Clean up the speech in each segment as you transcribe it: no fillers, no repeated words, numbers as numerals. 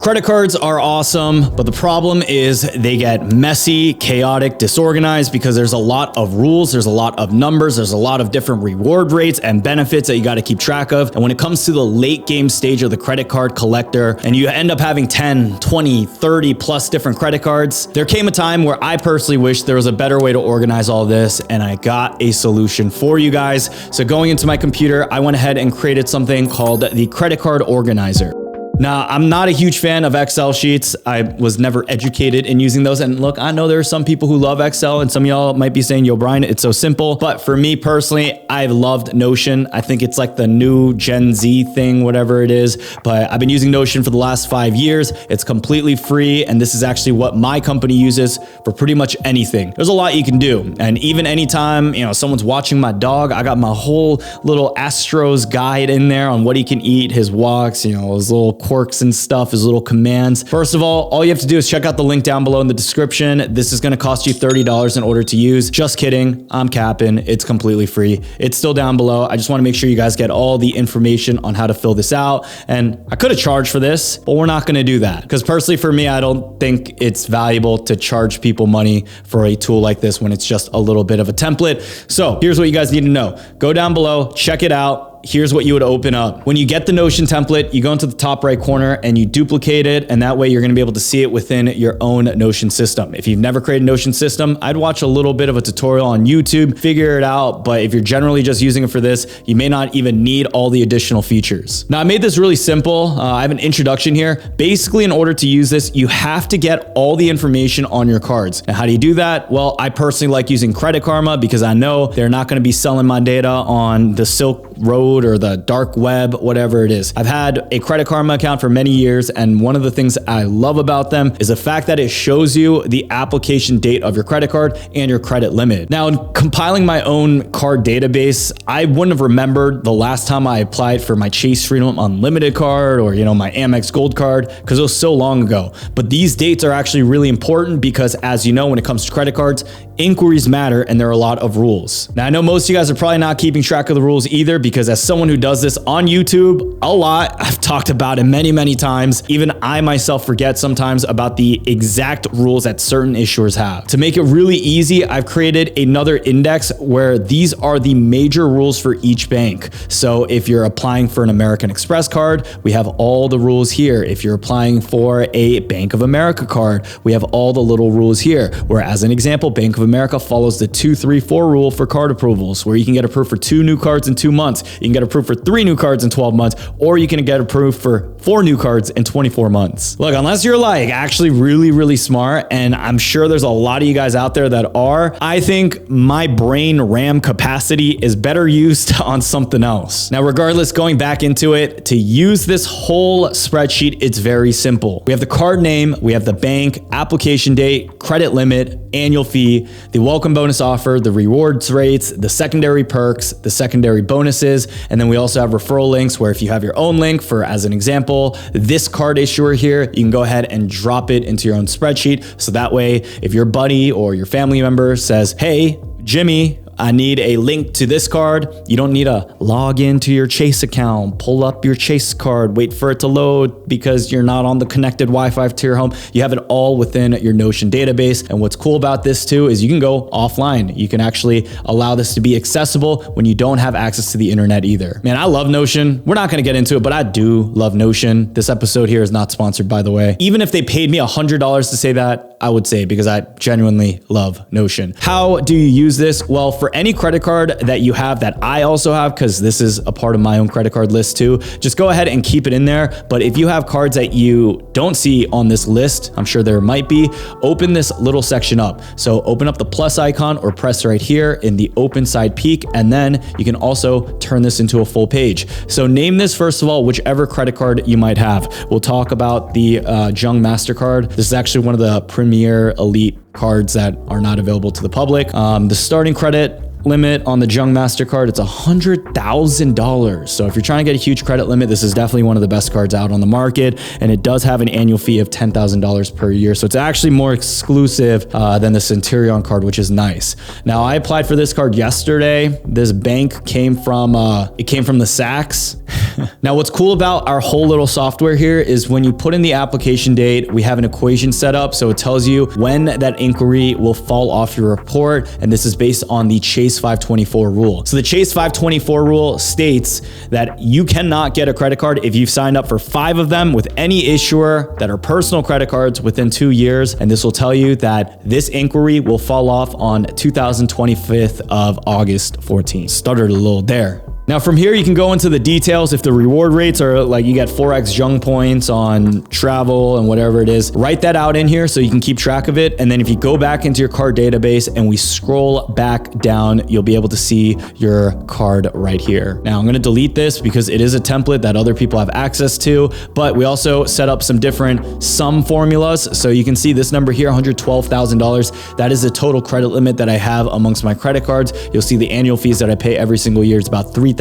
Credit cards are awesome, but the problem is they get messy, chaotic, disorganized because there's a lot of rules, there's a lot of numbers, there's a lot of different reward rates and benefits that you got to keep track of. And when it comes to the late game stage of the credit card collector, and you end up having 10, 20, 30 plus different credit cards, there came a time where I personally wish there was a better way to organize all this, and I got a solution for you guys. So going into my computer, I went ahead and created something called the Credit Card Organizer. Now, I'm not a huge fan of Excel sheets. I was never educated in using those. And look, I know there are some people who love Excel, and some of y'all might be saying, yo, Brian, it's so simple. But for me personally, I've loved Notion. I think it's like the new Gen Z thing, whatever it is. But I've been using Notion for the last 5 years. It's completely free. And this is actually what my company uses for pretty much anything. There's a lot you can do. And even anytime, someone's watching my dog, I got my whole little Astros guide in there on what he can eat, his walks, his little quirks and stuff, his little commands. First of all you have to do is check out the link down below in the description. This is going to cost you $30 in order to use. Just kidding. I'm capping. It's completely free. It's still down below. I just want to make sure you guys get all the information on how to fill this out. And I could have charged for this, but we're not going to do that. Because personally for me, I don't think it's valuable to charge people money for a tool like this when it's just a little bit of a template. So here's what you guys need to know. Go down below, check it out. Here's what you would open up. When you get the Notion template, you go into the top right corner and you duplicate it, and that way you're gonna be able to see it within your own Notion system. If you've never created a Notion system, I'd watch a little bit of a tutorial on YouTube, figure it out, but if you're generally just using it for this, you may not even need all the additional features. Now, I made this really simple. I have an introduction here. Basically, in order to use this, you have to get all the information on your cards. Now, how do you do that? Well, I personally like using Credit Karma because I know they're not gonna be selling my data on the Silk Road or the dark web, whatever it is. I've had a Credit Karma account for many years, and one of the things I love about them is the fact that it shows you the application date of your credit card and your credit limit. Now, in compiling my own card database, I wouldn't have remembered the last time I applied for my Chase Freedom Unlimited card or, my Amex Gold card, because it was so long ago. But these dates are actually really important because, as you know, when it comes to credit cards, inquiries matter, and there are a lot of rules. Now, I know most of you guys are probably not keeping track of the rules either, because as someone who does this on YouTube a lot, I've talked about it many, many times. Even I myself forget sometimes about the exact rules that certain issuers have. To make it really easy, I've created another index where these are the major rules for each bank. So if you're applying for an American Express card, we have all the rules here. If you're applying for a Bank of America card, we have all the little rules here. Where, as an example, Bank of America follows the 2-3-4 rule for card approvals, where you can get approved for 2 new cards in 2 months. You can get approved for 3 new cards in 12 months, or you can get approved for 4 new cards in 24 months. Look, unless you're actually really, really smart, and I'm sure there's a lot of you guys out there that are, I think my brain RAM capacity is better used on something else. Now, regardless, going back into it, to use this whole spreadsheet, it's very simple. We have the card name, we have the bank, application date, credit limit, annual fee, the welcome bonus offer, the rewards rates, the secondary perks, the secondary bonuses, and then we also have referral links where if you have your own link for, as an example, this card issuer here, you can go ahead and drop it into your own spreadsheet. So that way, if your buddy or your family member says, hey, Jimmy, I need a link to this card, you don't need to log into your Chase account, pull up your Chase card, wait for it to load because you're not on the connected Wi-Fi to your home. You have it all within your Notion database. And what's cool about this too is you can go offline. You can actually allow this to be accessible when you don't have access to the internet either. Man, I love Notion. We're not going to get into it, but I do love Notion. This episode here is not sponsored, by the way. Even if they paid me $100 to say that, I would say, because I genuinely love Notion. How do you use this? Well, for any credit card that you have that I also have, because this is a part of my own credit card list too, just go ahead and keep it in there. But if you have cards that you don't see on this list, I'm sure there might be, open this little section up. So open up the plus icon or press right here in the open side peak, and then you can also turn this into a full page. So name this, first of all, whichever credit card you might have. We'll talk about the Jung MasterCard. This is actually one of the premier elite cards that are not available to the public. The starting credit, limit on the Jung MasterCard, it's $100,000. So if you're trying to get a huge credit limit, this is definitely one of the best cards out on the market. And it does have an annual fee of $10,000 per year. So it's actually more exclusive than the Centurion card, which is nice. Now I applied for this card yesterday. This bank came from the Saks. Now what's cool about our whole little software here is when you put in the application date, we have an equation set up. So it tells you when that inquiry will fall off your report. And this is based on the Chase 524 rule. So the Chase 524 rule states that you cannot get a credit card if you've signed up for 5 of them with any issuer that are personal credit cards within 2 years. And this will tell you that this inquiry will fall off on 2025th of August 14th. Stuttered a little there. Now from here, you can go into the details. If the reward rates are like you get 4x Jung points on travel and whatever it is, write that out in here so you can keep track of it. And then if you go back into your card database and we scroll back down, you'll be able to see your card right here. Now I'm going to delete this because it is a template that other people have access to, but we also set up some different sum formulas. So you can see this number here, $112,000. That is the total credit limit that I have amongst my credit cards. You'll see the annual fees that I pay every single year. It's about $3,120.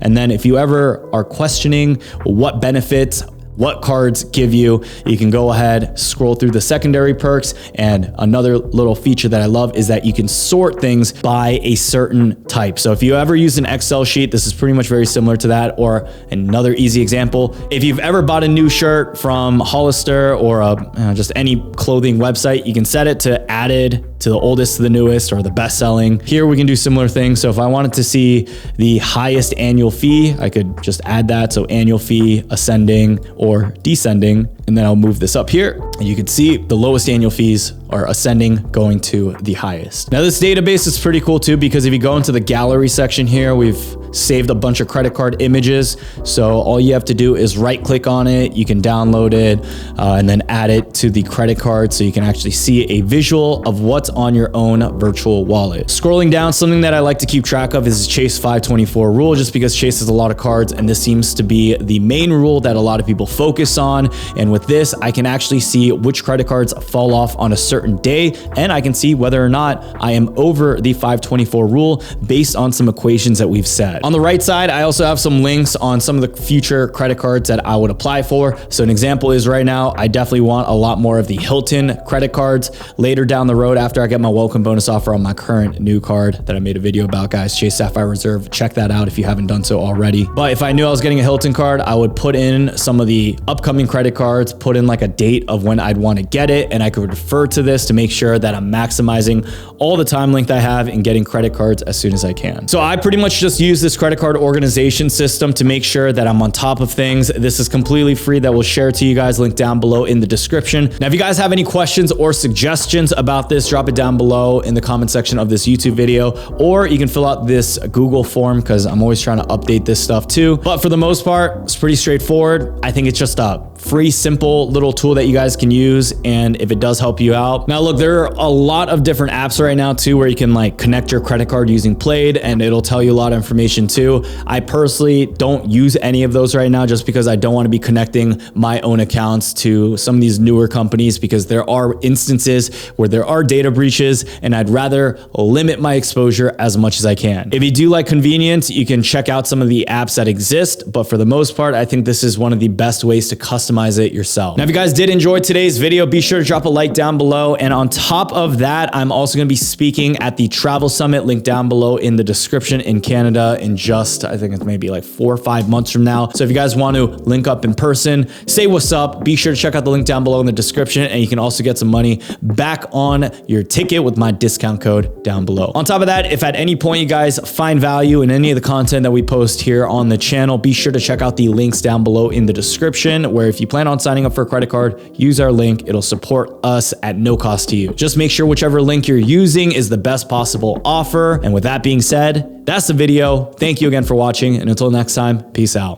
And then if you ever are questioning what benefits, what cards give you, you can go ahead, scroll through the secondary perks. And another little feature that I love is that you can sort things by a certain type. So if you ever use an Excel sheet, this is pretty much very similar to that. Or another easy example, if you've ever bought a new shirt from Hollister or just any clothing website, you can set it to added to the oldest to the newest or the best selling. Here we can do similar things. So if I wanted to see the highest annual fee, I could just add that. So annual fee ascending or descending, and then I'll move this up here. And you can see the lowest annual fees are ascending, going to the highest. Now this database is pretty cool too, because if you go into the gallery section here, we've saved a bunch of credit card images. So all you have to do is right click on it. You can download it and then add it to the credit card so you can actually see a visual of what's on your own virtual wallet. Scrolling down, something that I like to keep track of is Chase 524 rule, just because Chase has a lot of cards and this seems to be the main rule that a lot of people focus on. And with this, I can actually see which credit cards fall off on a certain day, and I can see whether or not I am over the 524 rule based on some equations that we've set. On the right side, I also have some links on some of the future credit cards that I would apply for. So an example is right now, I definitely want a lot more of the Hilton credit cards. Later down the road, after I get my welcome bonus offer on my current new card that I made a video about, guys, Chase Sapphire Reserve, check that out if you haven't done so already. But if I knew I was getting a Hilton card, I would put in some of the upcoming credit cards, put in like a date of when I'd want to get it, and I could refer to this to make sure that I'm maximizing all the time length I have in getting credit cards as soon as I can. So I pretty much just use this credit card organization system to make sure that I'm on top of things. This is completely free that we'll share to you guys, link down below in the description. Now, if you guys have any questions or suggestions about this, drop it down below in the comment section of this YouTube video, or you can fill out this Google form because I'm always trying to update this stuff too. But for the most part, it's pretty straightforward. I think it's just a free, simple little tool that you guys can use. And if it does help you out. Now, look, there are a lot of different apps right now too, where you can like connect your credit card using Plaid and it'll tell you a lot of information too. I personally don't use any of those right now just because I don't want to be connecting my own accounts to some of these newer companies, because there are instances where there are data breaches and I'd rather limit my exposure as much as I can. If you do like convenience, you can check out some of the apps that exist, but for the most part, I think this is one of the best ways to customize it yourself. Now, if you guys did enjoy today's video, be sure to drop a like down below. And on top of that, I'm also going to be speaking at the Travel Summit, link down below in the description, in Canada in just, I think it's maybe like 4 or 5 months from now. So if you guys want to link up in person, say what's up, be sure to check out the link down below in the description. And you can also get some money back on your ticket with my discount code down below. On top of that, if at any point you guys find value in any of the content that we post here on the channel, be sure to check out the links down below in the description, where if you plan on signing up for a credit card, use our link. It'll support us at no cost to you. Just make sure whichever link you're using is the best possible offer. And with that being said, that's the video. Thank you again for watching. And until next time, peace out.